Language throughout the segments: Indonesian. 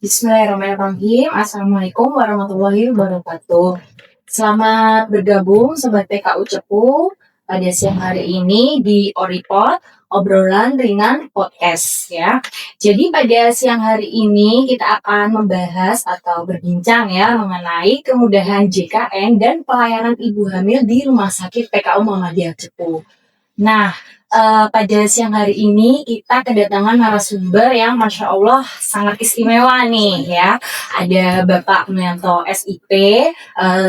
Bismillahirrahmanirrahim. Assalamualaikum warahmatullahi wabarakatuh. Selamat bergabung Sobat PKU Cepu pada siang hari ini di Oripod, obrolan ringan podcast ya. Jadi pada siang hari ini kita akan membahas atau berbincang ya mengenai kemudahan JKN dan pelayanan ibu hamil di Rumah Sakit PKU Muhammadiyah Cepu. Nah, pada siang hari ini kita kedatangan narasumber yang Masya Allah sangat istimewa nih ya. Ada Bapak Noyanto SIP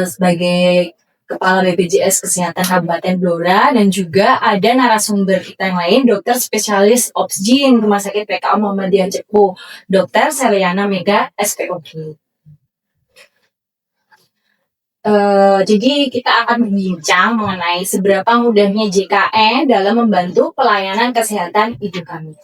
sebagai Kepala BPJS Kesehatan Kabupaten Blora, dan juga ada narasumber kita yang lain, dokter spesialis Obsgyn Rumah Sakit PKU Muhammadiyah Cepu, Dr. Seliana Mega SPOG. Jadi kita akan berbincang mengenai seberapa mudahnya JKN dalam membantu pelayanan kesehatan ibu hamil.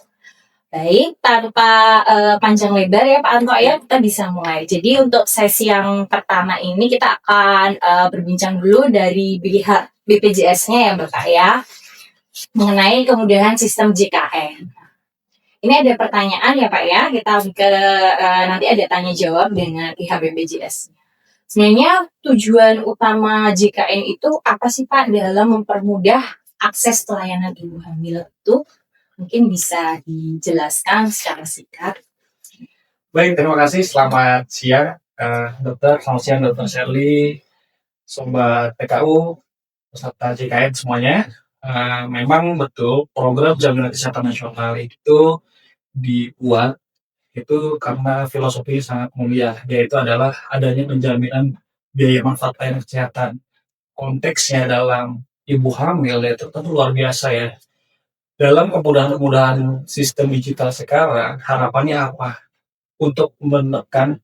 Baik, tanpa panjang lebar ya Pak Anto ya, kita bisa mulai. Jadi untuk sesi yang pertama ini kita akan berbincang dulu dari pihak BPJS-nya ya Bapak ya, mengenai kemudahan sistem JKN. Ini ada pertanyaan ya Pak ya, kita nanti ada tanya jawab dengan pihak BPJS. Sebenarnya tujuan utama JKN itu apa sih Pak dalam mempermudah akses pelayanan ibu hamil itu? Mungkin bisa dijelaskan secara singkat. Baik, terima kasih. Selamat siang, dokter. Selamat siang, Dokter Shirley, Sobat PKU, peserta JKN semuanya. Memang betul program jaminan kesehatan nasional itu dibuat itu karena filosofi sangat mulia, yaitu adalah adanya penjaminan biaya manfaat pelayanan kesehatan. Konteksnya dalam ibu hamil itu tentu luar biasa ya. Dalam kemudahan-kemudahan sistem digital sekarang, harapannya apa? Untuk menekan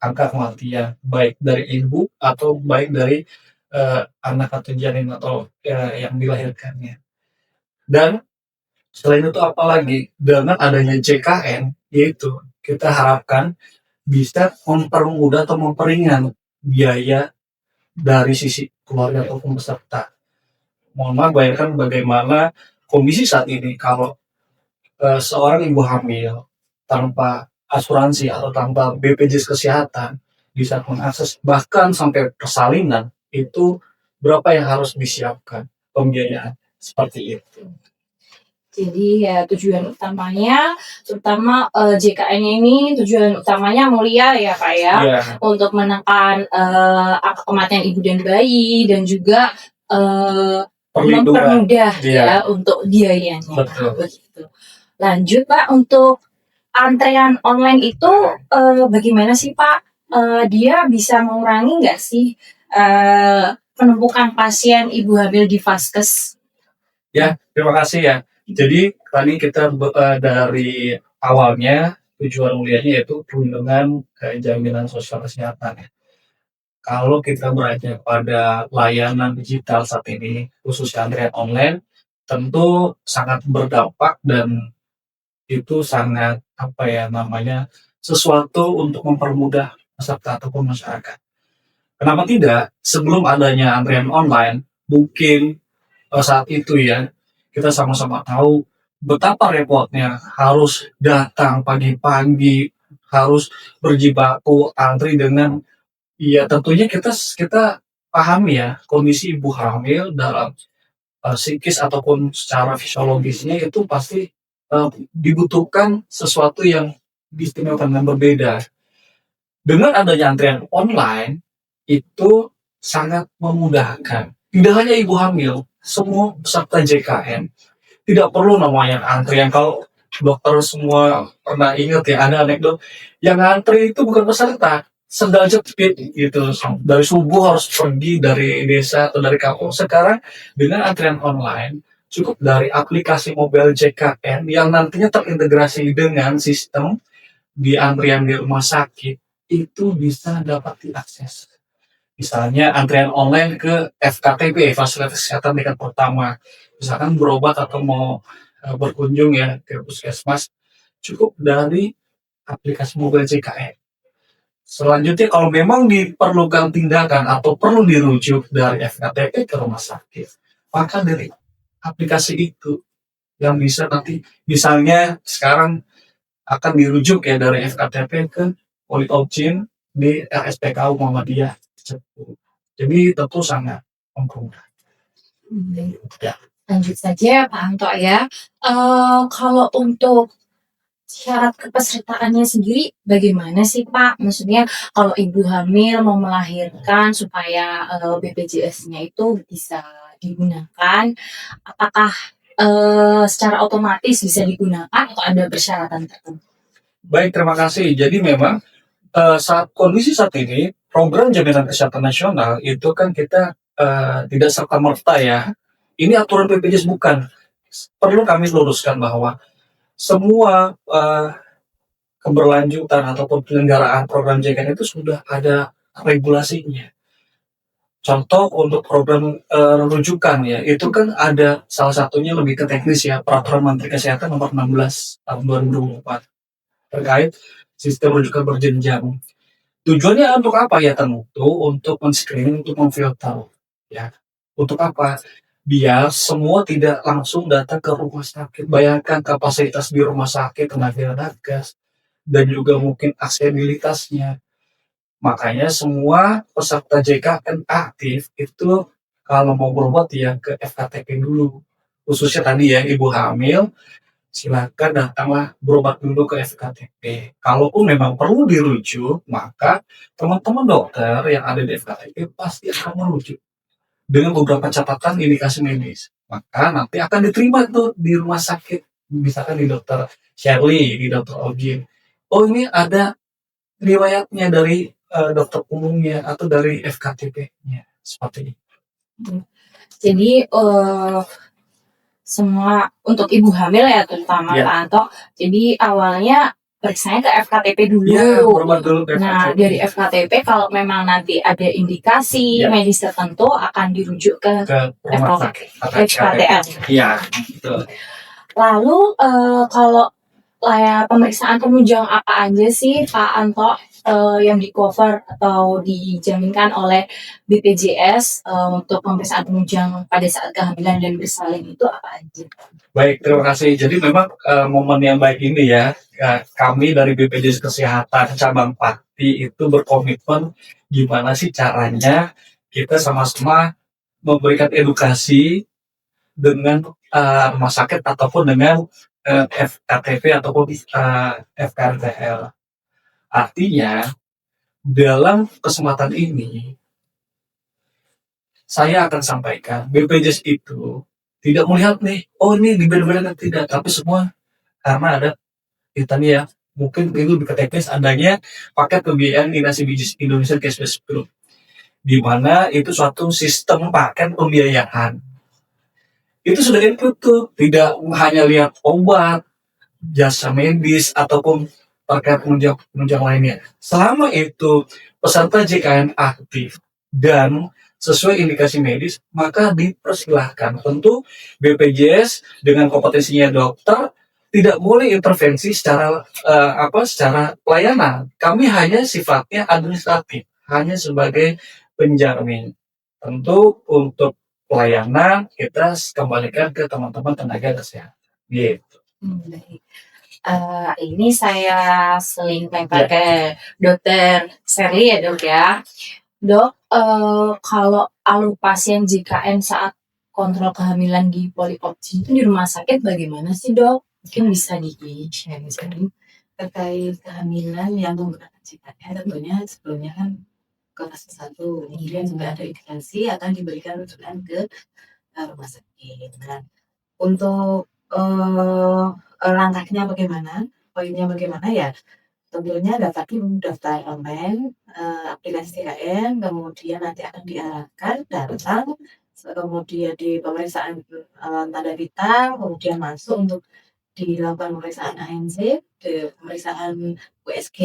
angka kematian, baik dari ibu atau baik dari anak atau janin atau yang dilahirkannya. Dan selain itu apalagi dengan adanya JKN, yaitu kita harapkan bisa mempermudah atau memperingan biaya dari sisi keluarga ataupun peserta. Mohon maaf, bayangkan bagaimana kondisi saat ini kalau seorang ibu hamil tanpa asuransi atau tanpa BPJS Kesehatan bisa mengakses bahkan sampai persalinan, itu berapa yang harus disiapkan pembiayaan seperti itu. Jadi ya tujuan utamanya, terutama JKN-nya ini tujuan utamanya mulia ya Pak ya, untuk menekan angka kematian ibu dan bayi, dan juga mempermudah ya untuk biayanya. Betul. Begitu. Lanjut Pak, untuk antrean online itu bagaimana sih Pak? Dia bisa mengurangi nggak sih penumpukan pasien ibu hamil di Vaskes? Ya, terima kasih ya. Jadi tadi kita dari awalnya tujuan mulianya yaitu perlindungan jaminan sosial kesehatan. Kalau kita beranjak pada layanan digital saat ini, khususnya antrean online, tentu sangat berdampak dan itu sangat sesuatu untuk mempermudah peserta ataupun masyarakat. Kenapa tidak? Sebelum adanya antrean online, mungkin saat itu ya kita sama-sama tahu betapa repotnya harus datang pagi-pagi, harus berjibaku antri dengan tentunya kita pahami ya kondisi ibu hamil dalam psikis ataupun secara fisiologisnya itu pasti dibutuhkan sesuatu yang diistimewakan dan berbeda. Dengan adanya antrian online itu sangat memudahkan. Tidak hanya ibu hamil, semua peserta JKN tidak perlu namanya antrian. Kalau dokter semua pernah ingat ya, ada anekdot yang antri itu bukan peserta, sendal jepit gitu. Dari subuh harus pergi dari desa atau dari kampung. Sekarang dengan antrian online, cukup dari aplikasi mobile JKN yang nantinya terintegrasi dengan sistem di antrian di rumah sakit, itu bisa dapat diakses. Misalnya antrian online ke FKTP, fasilitas kesehatan tingkat pertama, misalkan berobat atau mau berkunjung ya ke puskesmas, cukup dari aplikasi mobile JKN. Selanjutnya kalau memang diperlukan tindakan atau perlu dirujuk dari FKTP ke rumah sakit, maka dari aplikasi itu yang bisa nanti misalnya sekarang akan dirujuk ya dari FKTP ke Politopcin di RSPK Muhammadiyah Cepu. Jadi tentu sangat mempermudah. Ya. Lanjut saja Pak Anto ya. Kalau untuk syarat kepesertaannya sendiri bagaimana sih Pak? Maksudnya kalau ibu hamil mau melahirkan supaya BPJS-nya itu bisa digunakan, apakah secara otomatis bisa digunakan atau ada persyaratan tertentu? Baik, terima kasih. Jadi memang kondisi saat ini program jaminan kesehatan nasional itu kan kita tidak serta merta ya. Ini aturan BPJS bukan. Perlu kami luruskan bahwa semua keberlanjutan ataupun penyelenggaraan program JKN itu sudah ada regulasinya. Contoh untuk program rujukan ya, itu kan ada salah satunya lebih ke teknis ya, Peraturan Menteri Kesehatan nomor 16 tahun 2024 terkait sistem rujukan berjenjang. Tujuannya untuk apa ya? Tentu untuk men-screening, untuk memfilter ya. Untuk apa? Biar semua tidak langsung datang ke rumah sakit. Bayangkan kapasitas di rumah sakit, tenaga nakes, dan juga mungkin aksesibilitasnya. Makanya semua peserta JKN aktif itu kalau mau berobat ya ke FKTP dulu. Khususnya tadi ya ibu hamil, silakan datanglah berobat dulu ke FKTP. Kalaupun memang perlu dirujuk, maka teman-teman dokter yang ada di FKTP pasti akan merujuk dengan beberapa catatan indikasi medis. Maka nanti akan diterima tuh di rumah sakit, misalkan di dokter Shirley, di dokter Ogin. Oh ini ada riwayatnya dari dokter umumnya atau dari FKTP-nya seperti ini. Jadi semua untuk ibu hamil ya terutama Ya. Pak Anto. Jadi awalnya periksanya ke FKTP dulu. Ya, berobat dulu ke Nah, FKTP. dari FKTP kalau memang nanti ada indikasi Ya. medis tertentu akan dirujuk ke rumah sakit FKTL. Iya, betul. Lalu kalau pemeriksaan penunjang apa aja sih Pak Anto yang di cover atau dijaminkan oleh BPJS untuk pemeriksaan penunjang pada saat kehamilan dan bersalin itu apa aja? Baik, terima kasih. Jadi memang momen yang baik ini ya, kami dari BPJS Kesehatan Cabang Pati itu berkomitmen gimana sih caranya kita sama-sama memberikan edukasi dengan rumah sakit ataupun dengan FKTP ataupun FKRTL. Artinya, dalam kesempatan ini, saya akan sampaikan, BPJS itu tidak melihat nih, oh ini dibeda-bedakan, tidak. Tapi semua karena ada, tadi ya, mungkin itu lebih ke teknis, adanya paket pembiayaan Dinasti Bisnis Indonesia Cashback Group. Di mana itu suatu sistem paket pembiayaan. Itu sudah input tuh, tidak hanya lihat obat, jasa medis ataupun terkait penunjang lainnya. Selama itu peserta JKN aktif dan sesuai indikasi medis, maka dipersilahkan. Tentu BPJS dengan kompetensinya dokter tidak boleh intervensi secara secara pelayanan. Kami hanya sifatnya administratif, hanya sebagai penjamin. Tentu untuk pelayanan kita kembalikan ke teman-teman tenaga kesehatan. Gitu. Baik. Ini saya selingkan ke Dokter Sherly ya Dok ya. Dok, kalau alur pasien JKN saat kontrol kehamilan di Polipopcin itu di rumah sakit bagaimana sih Dok? Mungkin bisa di-sharing. Terkait kehamilan yang menggunakan JKN tentunya sebelumnya kan ke fase 1, kemudian juga ada indikasi akan diberikan rujukan ke rumah sakit. Nah, untuk langkahnya bagaimana, poinnya bagaimana ya, tentunya dapat daftar online, aplikasi JKN, kemudian nanti akan diarahkan datang, kemudian di pemeriksaan tanda bintang, kemudian masuk untuk dilakukan pemeriksaan ANC, pemeriksaan USG,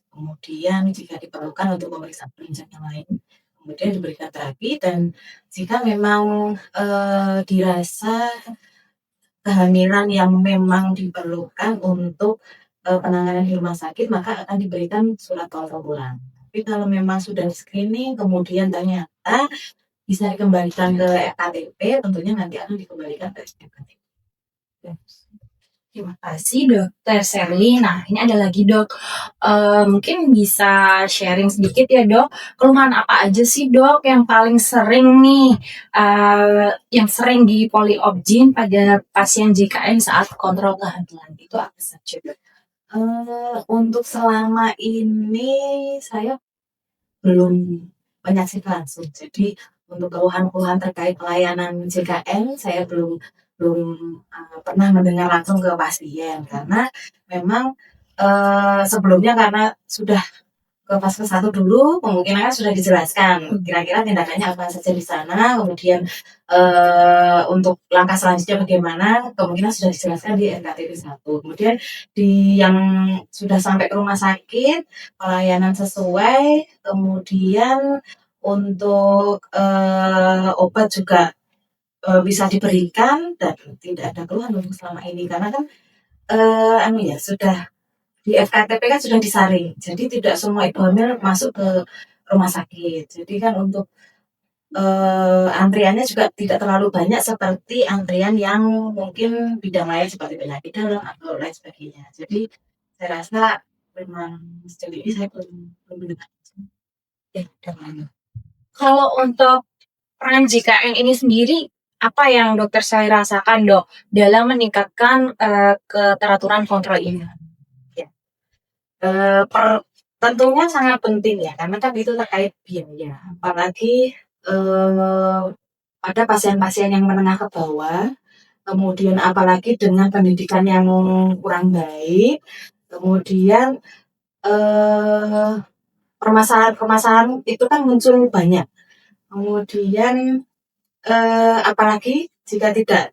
kemudian jika diperlukan untuk pemeriksaan penunjang yang lain, kemudian diberikan terapi. Dan jika memang dirasa kehamilan yang memang diperlukan untuk penanganan di rumah sakit, maka akan diberikan surat kontrol ulang. Tapi kalau memang sudah screening kemudian ternyata bisa dikembalikan ke FKTP, tentunya nanti akan dikembalikan ke FKTP. Terima kasih Dokter Sherly. Nah, ini ada lagi Dok. Mungkin bisa sharing sedikit ya Dok. Keluhan apa aja sih Dok yang paling sering nih, yang sering di poliobgyn pada pasien JKN saat kontrol kehamilan itu apa saja Dok? Untuk selama ini saya belum menyaksikan langsung. Jadi untuk keluhan-keluhan terkait pelayanan JKN saya belum belum pernah mendengar langsung ke pasien karena memang sebelumnya karena sudah ke fase 1 dulu, kemungkinan kan sudah dijelaskan kira-kira tindakannya apa saja di sana, kemudian untuk langkah selanjutnya bagaimana, kemungkinan sudah dijelaskan di NKTP 1. Kemudian di yang sudah sampai ke rumah sakit, pelayanan sesuai, kemudian untuk obat juga bisa diberikan dan tidak ada keluhan untuk selama ini karena kan sudah di FKTP kan sudah disaring, jadi tidak semua ibu hamil masuk ke rumah sakit. Jadi kan untuk antriannya juga tidak terlalu banyak seperti antrian yang mungkin bidang lain seperti penyakit dalam atau lain sebagainya. Jadi saya rasa memang sejauh ini saya belum mendengar. Kalau untuk peran JKN ini sendiri, apa yang Dokter Sherly rasakan Dok dalam meningkatkan keteraturan kontrol ini? Tentunya sangat penting ya, karena kan itu terkait biaya. Apalagi pada pasien-pasien yang menengah ke bawah, kemudian apalagi dengan pendidikan yang kurang baik, kemudian permasalahan-permasalahan itu kan muncul banyak. Kemudian apalagi jika tidak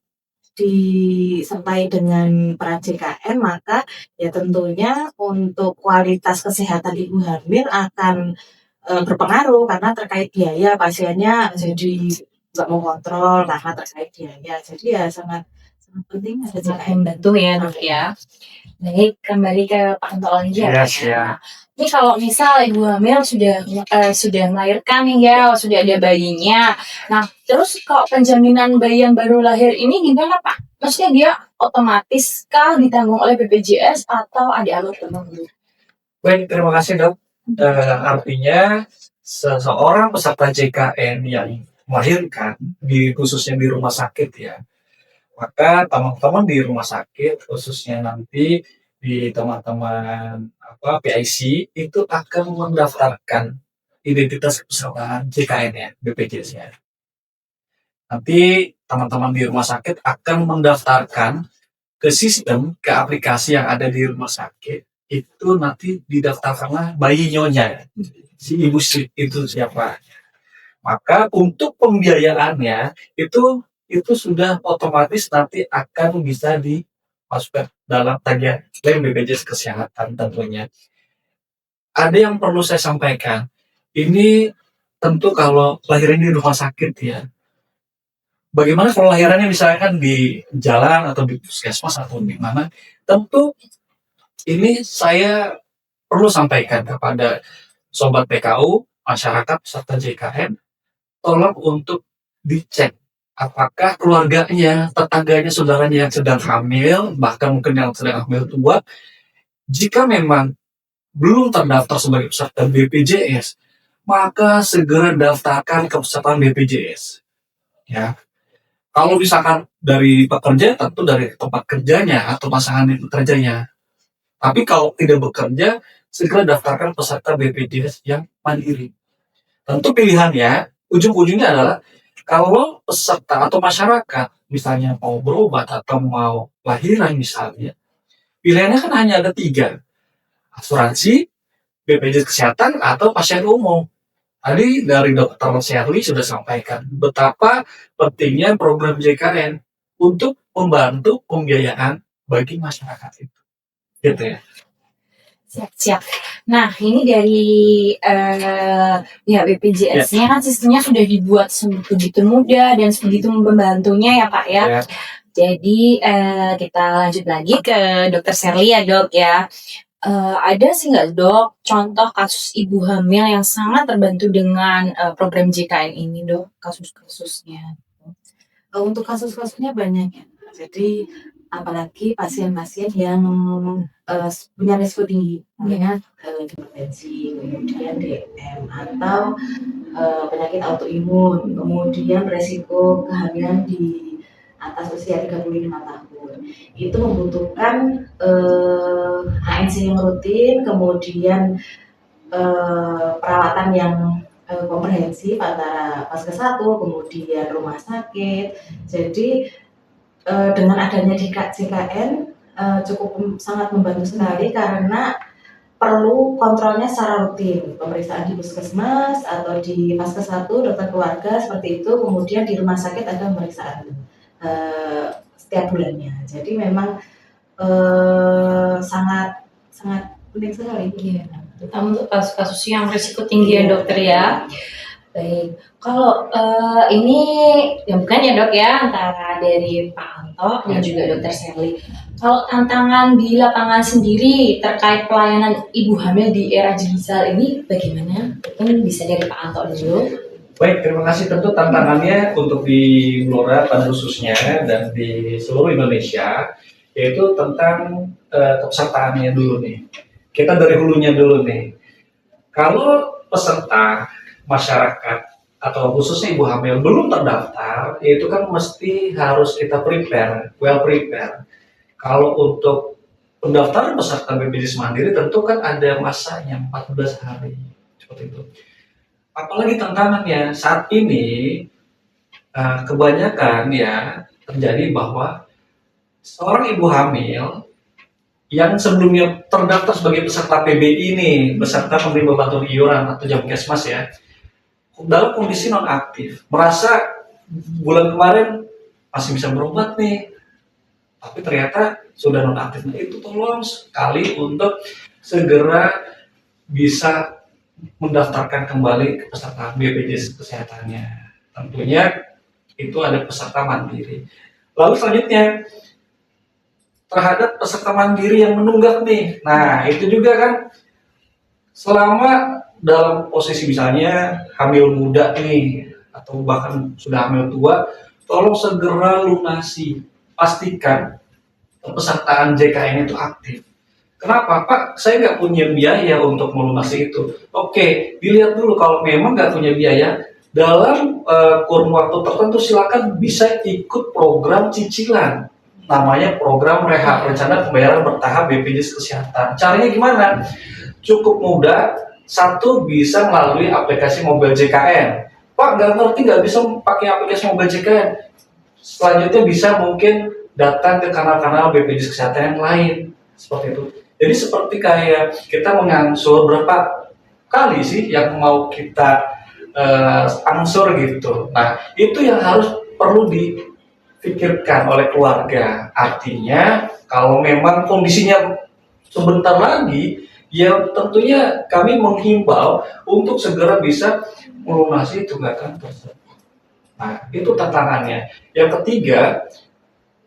disertai dengan peran JKN, maka ya tentunya untuk kualitas kesehatan ibu hamil akan berpengaruh karena terkait biaya pasiennya jadi nggak mau kontrol karena terkait biaya. Jadi ya sangat sangat penting ada Sangat JKN. membantu ya Dok ya. Baik, kembali ke pantauan aja ya. Yes, ya. Ini kalau misal ibu hamil sudah melahirkan nih ya, sudah ada bayinya. Nah, terus kalau penjaminan bayi yang baru lahir ini gimana Pak? Maksudnya dia otomatis kah ditanggung oleh BPJS atau ada alur penanggung? Baik, terima kasih Dok. Artinya seseorang peserta JKN yang melahirkan khususnya di rumah sakit ya, maka teman-teman di rumah sakit khususnya nanti di teman-teman PIC itu akan mendaftarkan identitas kepesertaan JKN ya, BPJS ya. Nanti teman-teman di rumah sakit akan mendaftarkan ke sistem, ke aplikasi yang ada di rumah sakit, itu nanti didaftarkanlah bayi nyonya, si ibu itu siapa. Maka untuk pembiayaannya itu sudah otomatis nanti akan bisa dimasukkan dalam tagihan klaim BPJS Kesehatan tentunya. Ada yang perlu saya sampaikan, ini tentu kalau lahiran di rumah sakit ya. Bagaimana kalau lahirannya misalkan di jalan atau di puskesmas atau di mana? Tentu ini saya perlu sampaikan kepada sobat PKU, masyarakat serta JKN, tolong untuk dicek apakah keluarganya, tetangganya, saudaranya yang sedang hamil, bahkan mungkin yang sedang hamil tua, jika memang belum terdaftar sebagai peserta BPJS, maka segera daftarkan ke pesertaan BPJS. Ya, kalau misalkan dari pekerja, tentu dari tempat kerjanya atau pasangan pekerjanya. Tapi kalau tidak bekerja, segera daftarkan peserta BPJS yang mandiri. Tentu pilihannya, ujung-ujungnya adalah kalau peserta atau masyarakat, misalnya mau berobat atau mau lahiran misalnya, pilihannya kan hanya ada 3. Asuransi, BPJS Kesehatan, atau pasien umum. Tadi dari Dr. Sherly sudah sampaikan betapa pentingnya program JKN untuk membantu pembiayaan bagi masyarakat itu. Gitu ya. Siap-siap. Nah, ini dari ya BPJS-nya kan sistemnya sudah dibuat sebegitu mudah dan sebegitu membantunya ya Pak ya. Ya. Jadi kita lanjut lagi ke Dokter Sherly ya Dok ya. Ada sih nggak Dok contoh kasus ibu hamil yang sangat terbantu dengan program JKN ini Dok, kasus-kasusnya? Untuk kasus-kasusnya banyak ya. Jadi apalagi pasien-pasien yang punya risiko tinggi, misalnya hipertensi, kemudian DM, atau penyakit autoimun, kemudian resiko kehamilan di atas usia 35 tahun. Itu membutuhkan ANC yang rutin, kemudian perawatan yang komprehensif antara Vaskes 1, kemudian rumah sakit. Jadi dengan adanya JKN cukup sangat membantu sekali karena perlu kontrolnya secara rutin, pemeriksaan di puskesmas atau di Vaskes 1 dokter keluarga seperti itu, kemudian di rumah sakit ada pemeriksaan setiap bulannya. Jadi memang sangat penting sekali. Iya. Terutama untuk kasus-kasus yang risiko tinggi ya dokter ya. Baik, kalau ini yang bukan ya dok ya antara dari Pak Anto dan juga dokter Sherly. Kalau tantangan di lapangan sendiri terkait pelayanan ibu hamil di era digital ini bagaimana? Mungkin bisa dari Pak Anto dulu. Baik, terima kasih. Tentu tantangannya untuk di Blora pada khususnya dan di seluruh Indonesia yaitu tentang kepesertaannya dulu nih. Kita dari hulunya dulu nih. Kalau peserta masyarakat atau khususnya ibu hamil belum terdaftar, itu kan mesti harus kita well prepare. Kalau untuk pendaftaran peserta BPJS Mandiri tentu kan ada masanya 14 hari seperti itu. Apalagi tantangannya saat ini kebanyakan ya terjadi bahwa seorang ibu hamil yang sebelumnya terdaftar sebagai peserta PBI ini, peserta penerima bantuan iuran atau Jamkesmas ya, dalam kondisi non aktif, merasa bulan kemarin masih bisa berobat nih, tapi ternyata sudah non aktif. Nah, itu tolong sekali untuk segera bisa mendaftarkan kembali ke peserta BPJS kesehatannya. Tentunya itu ada peserta mandiri. Lalu selanjutnya terhadap peserta mandiri yang menunggak nih. Nah, itu juga kan selama dalam posisi misalnya hamil muda nih atau bahkan sudah hamil tua, tolong segera lunasi. Pastikan pesertaan JKN itu aktif. Kenapa? Pak, saya nggak punya biaya untuk melunasi itu. Oke, dilihat dulu kalau memang nggak punya biaya, dalam kurun waktu tertentu silakan bisa ikut program cicilan. Namanya program rencana pembayaran bertahap BPJS Kesehatan. Caranya gimana? Cukup mudah. Satu, bisa melalui aplikasi mobile JKN. Pak, nggak ngerti, nggak bisa pakai aplikasi mobile JKN. Selanjutnya bisa mungkin datang ke kanal-kanal BPJS Kesehatan yang lain. Seperti itu. Jadi seperti kayak kita mengangsur berapa kali sih yang mau kita angsur gitu. Nah, itu yang harus perlu dipikirkan oleh keluarga. Artinya kalau memang kondisinya sebentar lagi, ya tentunya kami menghimbau untuk segera bisa melunasi tunggakan tersebut. Nah, itu tantangannya. Yang ketiga,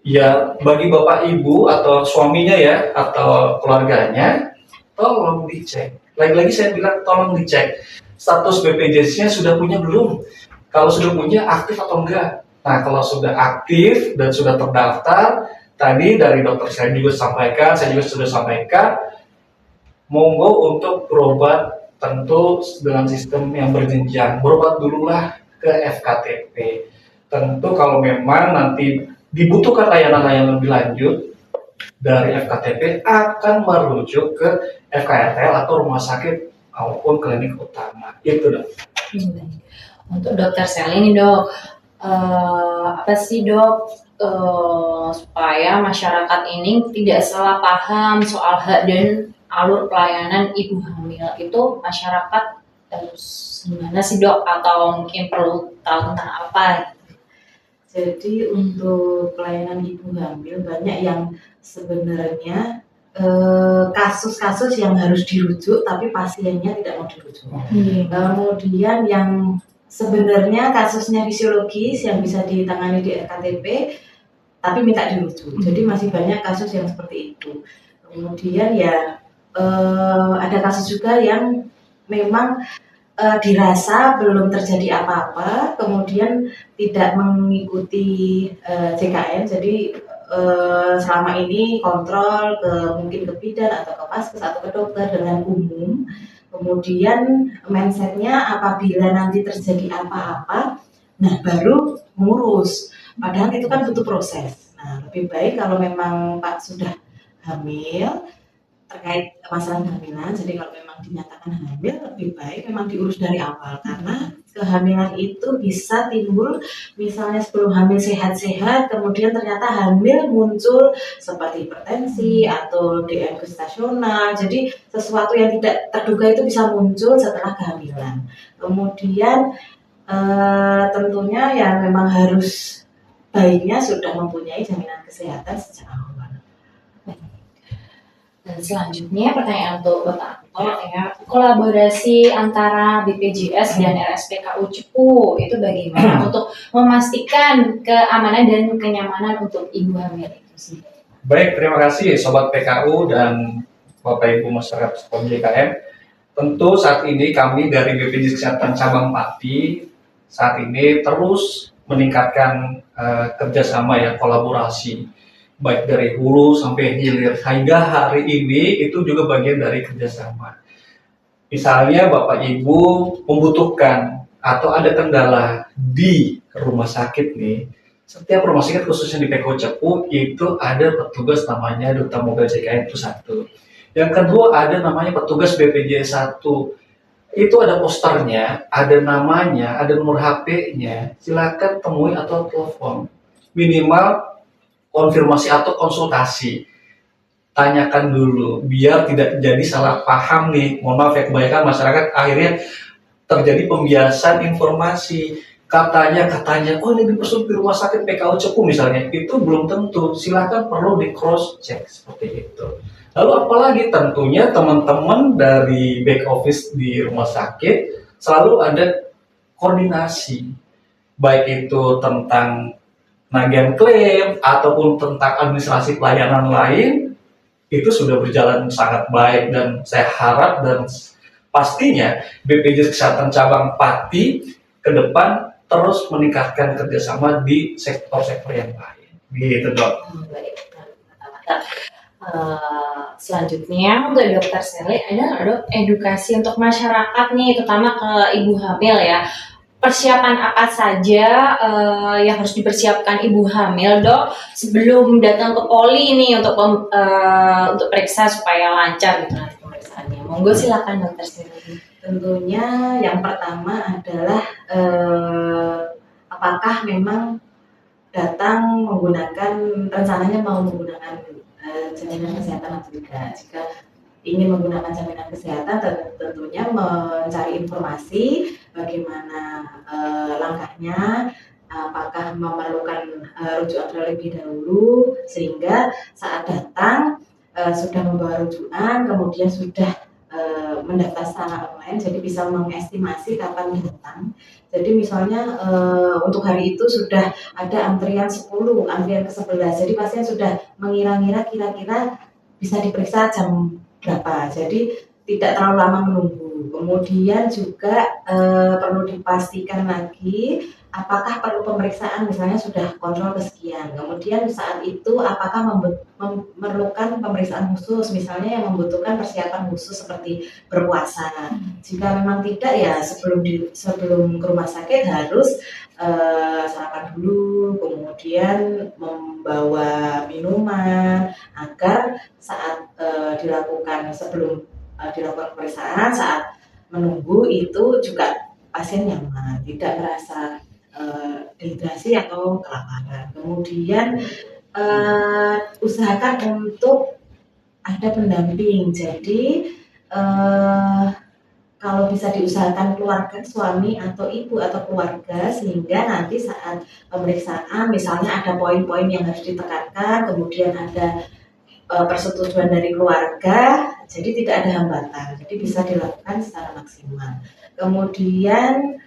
ya bagi bapak ibu atau suaminya ya atau keluarganya, tolong dicek. Lagi-lagi saya bilang tolong dicek status BPJS-nya sudah punya belum. Kalau sudah punya, aktif atau enggak. Nah, kalau sudah aktif dan sudah terdaftar, tadi dari dokter saya juga sampaikan, saya juga sudah sampaikan, monggo untuk berobat tentu dengan sistem yang berjenjang. Berobat dululah ke FKTP. Tentu kalau memang nanti dibutuhkan layanan-layanan lebih lanjut dari FKTP akan merujuk ke FKRTL atau rumah sakit maupun klinik utama. Itu dok. Untuk dokter Sherly ini dok, apa sih dok supaya masyarakat ini tidak salah paham soal hak dan alur pelayanan ibu hamil itu, masyarakat harus gimana sih dok, atau mungkin perlu tahu tentang apa? Jadi untuk pelayanan ibu hamil banyak yang sebenarnya kasus-kasus yang harus dirujuk tapi pasiennya tidak mau dirujuk. Kemudian yang sebenarnya kasusnya fisiologis yang bisa ditangani di RKTP tapi minta dirujuk. Jadi masih banyak kasus yang seperti itu. Kemudian ya ada kasus juga yang memang dirasa belum terjadi apa-apa, kemudian tidak mengikuti JKN, jadi selama ini kontrol mungkin ke bidan atau ke vaskes atau ke dokter dengan umum. Kemudian mindset-nya apabila nanti terjadi apa-apa, nah baru ngurus. Padahal itu kan butuh proses. Nah, lebih baik kalau memang Pak sudah hamil, terkait masalah kehamilan, jadi kalau memang dinyatakan hamil, lebih baik memang diurus dari awal. Karena kehamilan itu bisa timbul, misalnya sebelum hamil sehat-sehat, kemudian ternyata hamil muncul seperti hipertensi atau DM gestasional. Jadi sesuatu yang tidak terduga itu bisa muncul setelah kehamilan. Kemudian tentunya ya memang harus bayinya sudah mempunyai jaminan kesehatan sejak awal. Dan selanjutnya pertanyaan untuk Bapak Anto ya, kolaborasi antara BPJS dan RSPKU Cepu itu bagaimana untuk memastikan keamanan dan kenyamanan untuk ibu hamil itu sendiri? Baik, terima kasih Sobat PKU dan Bapak Ibu masyarakat Sekolah JKM. Tentu saat ini kami dari BPJS Kesehatan Cabang Pati saat ini terus meningkatkan kerjasama ya, kolaborasi baik dari hulu sampai hilir, hingga hari ini itu juga bagian dari kerjasama. Misalnya Bapak Ibu membutuhkan atau ada kendala di rumah sakit nih, setiap rumah sakit khususnya di PKU Cepu itu ada petugas namanya Duta Mobil JKM itu satu. Yang kedua ada namanya petugas BPJS 1. Itu ada posternya, ada namanya, ada nomor HP-nya. Silakan temui atau telepon. Minimal konfirmasi atau konsultasi. Tanyakan dulu biar tidak jadi salah paham nih. Mohon maaf ya, kebanyakan masyarakat akhirnya terjadi pembiasan informasi. Katanya, oh ini dipersembahkan di rumah sakit PKU Cepu misalnya, itu belum tentu. Silakan perlu di cross check seperti itu. Lalu apalagi tentunya teman-teman dari back office di rumah sakit selalu ada koordinasi, baik itu tentang penagihan klaim ataupun tentang administrasi pelayanan lain, itu sudah berjalan sangat baik dan saya harap dan pastinya BPJS Kesehatan Cabang Pati ke depan terus meningkatkan kerjasama di sektor-sektor yang lain. Gitu dok. Baik, selanjutnya untuk Dokter Sally, ada nggak dok edukasi untuk masyarakat nih, terutama ke ibu hamil ya? Persiapan apa saja yang harus dipersiapkan ibu hamil dok sebelum datang ke poli ini untuk periksa supaya lancar gitu nanti pemeriksaannya. Monggo silakan Dokter Sally. Tentunya yang pertama adalah apakah memang datang rencananya mau menggunakan jaminan kesehatan atau tidak. Jika ingin menggunakan jaminan kesehatan, tentunya mencari informasi bagaimana langkahnya, apakah memerlukan rujukan terlebih dahulu, sehingga saat datang sudah membawa rujukan, kemudian sudah mendaftar secara online, jadi bisa mengestimasi kapan datang. Jadi misalnya untuk hari itu sudah ada antrian 10, antrian ke-11, jadi pasien sudah mengira-ngira kira-kira bisa diperiksa jam berapa, jadi tidak terlalu lama menunggu. Kemudian juga perlu dipastikan lagi apakah perlu pemeriksaan, misalnya sudah kontrol kesekian, kemudian saat itu apakah memerlukan pemeriksaan khusus, misalnya yang membutuhkan persiapan khusus seperti berpuasa. Jika memang tidak, ya sebelum ke rumah sakit harus sarapan dulu, kemudian membawa minuman agar saat sebelum dilakukan pemeriksaan, saat menunggu itu juga pasien nyaman, tidak merasa dehidrasi atau kelaparan. Kemudian usahakan untuk ada pendamping. Jadi kalau bisa diusahakan keluarga, suami atau ibu atau keluarga, sehingga nanti saat pemeriksaan misalnya ada poin-poin yang harus ditekankan, kemudian ada persetujuan dari keluarga, jadi tidak ada hambatan, jadi bisa dilakukan secara maksimal. Kemudian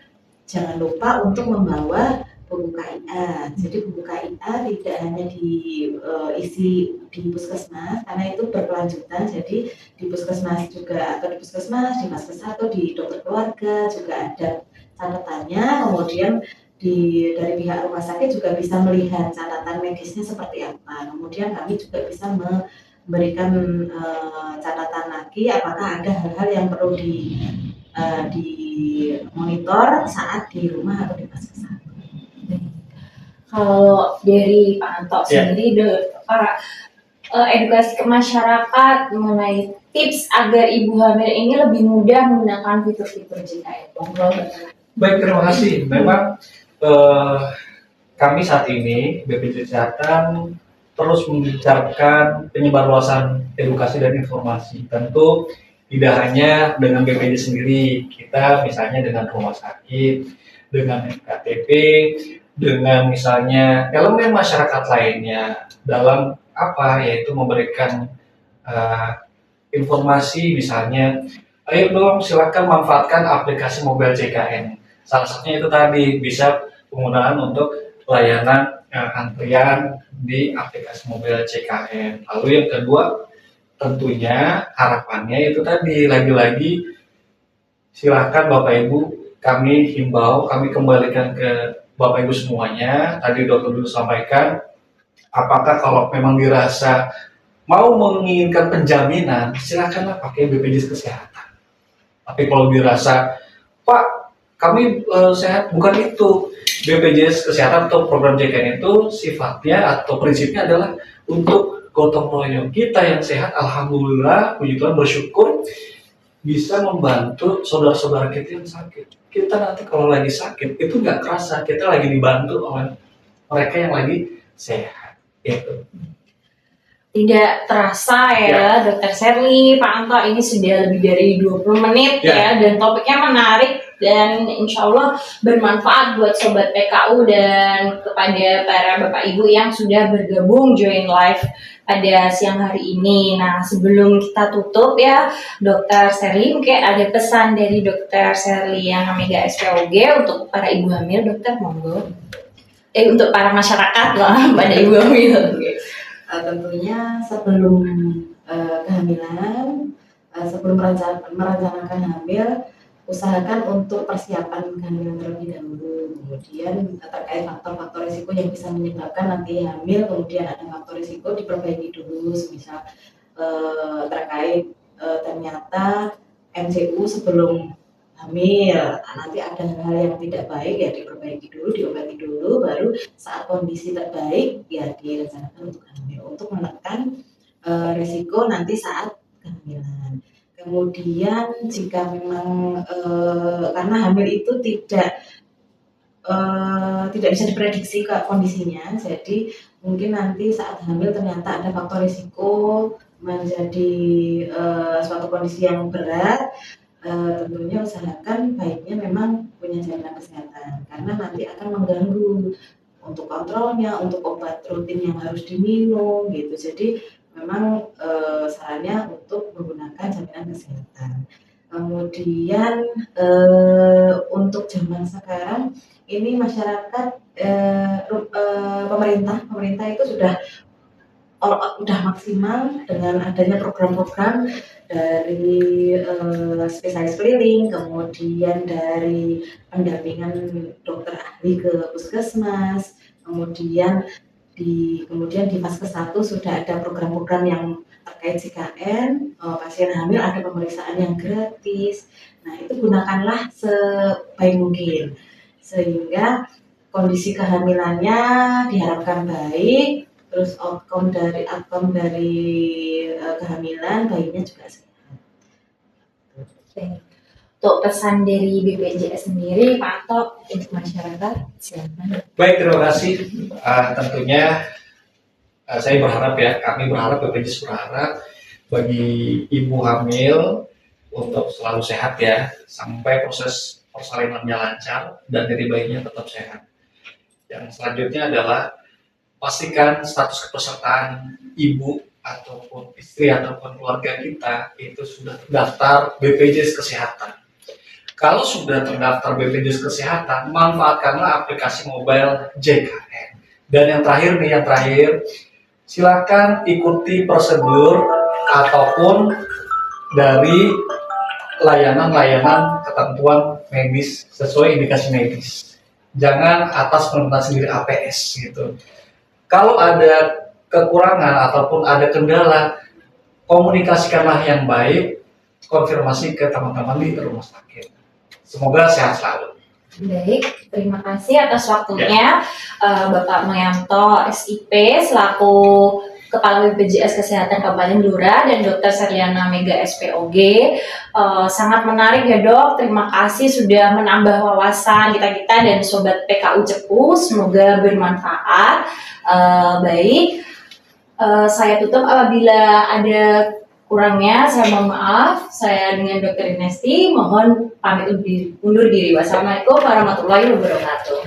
jangan lupa untuk membawa buku KIA. Jadi buku KIA tidak hanya diisi di puskesmas, karena itu berkelanjutan. Jadi di puskesmas juga, atau di puskesmas, di vaskes atau di dokter keluarga juga ada catatannya. Kemudian dari pihak rumah sakit juga bisa melihat catatan medisnya seperti apa. Kemudian kami juga bisa memberikan catatan lagi apakah ada hal-hal yang perlu di monitor saat di rumah atau di puskesmas. Kalau dari Pak Anto Ya. sendiri, para edukasi ke masyarakat mengenai tips agar ibu hamil ini lebih mudah menggunakan fitur-fitur JKN. Baik, terima kasih. Memang kami saat ini BPJS Kesehatan terus membicarakan penyebarluasan edukasi dan informasi. Tentu tidak hanya dengan BPJS sendiri, kita misalnya dengan rumah sakit, dengan KTP, dengan misalnya elemen masyarakat lainnya dalam apa, yaitu memberikan informasi misalnya, ayo dong silakan manfaatkan aplikasi mobile JKN. Salah satunya itu tadi bisa penggunaan untuk layanan antrian di aplikasi mobile JKN. Lalu yang kedua, tentunya harapannya itu tadi lagi-lagi silakan Bapak Ibu, kami himbau, kami kembalikan ke Bapak Ibu semuanya. Tadi Dokter dulu sampaikan, apakah kalau memang dirasa mau menginginkan penjaminan, silakanlah pakai BPJS Kesehatan. Tapi kalau dirasa, Pak, kami sehat, bukan itu. BPJS Kesehatan atau program JKN itu sifatnya atau prinsipnya adalah untuk gotong royong. Kita yang sehat, alhamdulillah, puji Tuhan, bersyukur bisa membantu saudara-saudara kita yang sakit. Kita nanti kalau lagi sakit, itu nggak kerasa, kita lagi dibantu oleh mereka yang lagi sehat. Gitu. Tidak terasa ya, Dokter Sherly, Pak Anto, ini sudah lebih dari 20 menit ya, dan topiknya menarik dan insya Allah bermanfaat buat Sobat PKU dan kepada para Bapak Ibu yang sudah bergabung join live pada siang hari ini. Nah, sebelum kita tutup ya, Dokter Sherly, mungkin ada pesan dari Dokter Sherly yang Mega SPOG untuk para ibu hamil, Dokter, monggo. Untuk para masyarakat lah, pada ibu hamil. Tentunya sebelum kehamilan, sebelum merencanakan hamil, usahakan untuk persiapan kehamilan terlebih dahulu. Kemudian terkait faktor-faktor risiko yang bisa menyebabkan nanti hamil, kemudian ada faktor risiko diperbaiki dulu, misal terkait ternyata MCU sebelum hamil, nanti ada hal-hal yang tidak baik ya diperbaiki dulu, diobati dulu, baru saat kondisi terbaik ya direncanakan untuk hamil, untuk menekan risiko nanti saat kehamilan. Kemudian jika memang karena hamil itu tidak bisa diprediksi kondisinya, jadi mungkin nanti saat hamil ternyata ada faktor risiko menjadi suatu kondisi yang berat. Tentunya usahakan baiknya memang punya jaminan kesehatan karena nanti akan mengganggu untuk kontrolnya, untuk obat rutin yang harus diminum gitu. Jadi memang sarannya untuk menggunakan jaminan kesehatan. Kemudian untuk zaman sekarang ini masyarakat pemerintah itu sudah maksimal dengan adanya program-program dari spesialis keliling, kemudian dari pendampingan dokter ahli ke puskesmas, kemudian di fase 1 sudah ada program-program yang terkait JKN, pasien hamil ada pemeriksaan yang gratis. Nah, itu gunakanlah sebaik mungkin sehingga kondisi kehamilannya diharapkan baik. Terus outcome dari kehamilan bayinya juga sehat. Untuk pesan dari BPJS sendiri, Pak Anto, untuk masyarakat, silakan. Baik, terima kasih. Tentunya saya berharap ya, kami berharap, BPJS berharap bagi ibu hamil untuk selalu sehat ya, sampai proses persalinannya lancar dan dari bayinya tetap sehat. Yang selanjutnya adalah pastikan status kepesertaan ibu ataupun istri ataupun keluarga kita itu sudah terdaftar BPJS Kesehatan. Kalau sudah terdaftar BPJS Kesehatan, manfaatkanlah aplikasi mobile JKN. Dan yang terakhir, silakan ikuti prosedur ataupun dari layanan-layanan ketentuan medis sesuai indikasi medis. jangan atas permintaan sendiri APS gitu. Kalau ada kekurangan ataupun ada kendala, komunikasikanlah yang baik, konfirmasi ke teman-teman di rumah sakit. Semoga sehat selalu. Baik, terima kasih atas waktunya Bapak Moyanto SIP selaku Kepala BPJS Kesehatan Kabupaten Blora dan Dr. Sariana Mega SPOG. Sangat menarik ya dok, terima kasih sudah menambah wawasan kita dan Sobat PKU Cepu, semoga bermanfaat. Baik, saya tutup apabila ada kurangnya, saya mohon maaf. Saya dengan Dr. Inesti mohon pamit undur diri. Wassalamualaikum warahmatullahi wabarakatuh.